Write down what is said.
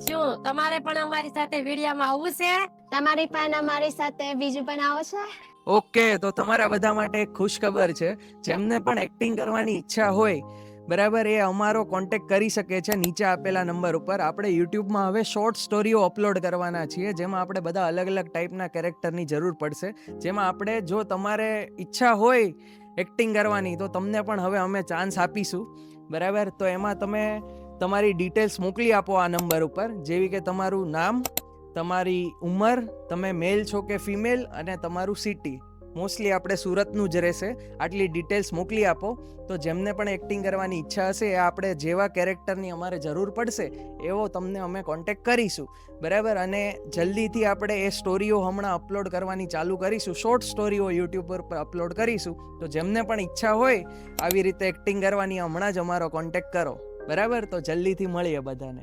શું તમારે પણ અમારી સાથે વિડીયોમાં આવવું છે? તમારી પણ અમારી સાથે બીજું પણ આવશે. ઓકે, તો તમારા બધા માટે એક ખુશ ખબર છે. જેમને પણ એક્ટિંગ કરવાની ઈચ્છા હોય, બરાબર, એ અમારો કોન્ટેક્ટ કરી શકે છે નીચે આપેલા નંબર ઉપર. આપણે યુટ્યુબમાં હવે શોર્ટ સ્ટોરીઓ અપલોડ કરવાના છીએ, જેમાં આપણે બધા અલગ અલગ ટાઈપના કેરેક્ટરની જરૂર પડશે. જેમાં આપણે, જો તમારે ઈચ્છા હોય એક્ટિંગ કરવાની, તો તમને પણ હવે અમે ચાન્સ આપીશું, બરાબર. તો એમાં તમે તમારી ડિટેલ્સ મોકલી આપો આ નંબર ઉપર, જેવી કે તમારું નામ, તમારી ઉંમર, તમે મેલ છો કે ફિમેલ, અને તમારું સિટી. મોસ્ટલી આપણે સુરતનું જ રહેશે. આટલી ડિટેલ્સ મોકલી આપો, તો જેમને પણ એક્ટિંગ કરવાની ઈચ્છા હશે, એ આપણે જેવા કેરેક્ટરની અમારે જરૂર પડશે એવો તમને અમે કોન્ટેક્ટ કરીશું, બરાબર. અને જલ્દીથી આપણે એ સ્ટોરીઓ હમણાં અપલોડ કરવાની ચાલુ કરીશું. શોર્ટ સ્ટોરીઓ યુટ્યુબ પર અપલોડ કરીશું. તો જેમને પણ ઈચ્છા હોય આવી રીતે એક્ટિંગ કરવાની, હમણાં જ અમારો કોન્ટેક્ટ કરો, બરાબર. તો જલ્દીથી મળીએ બધાને.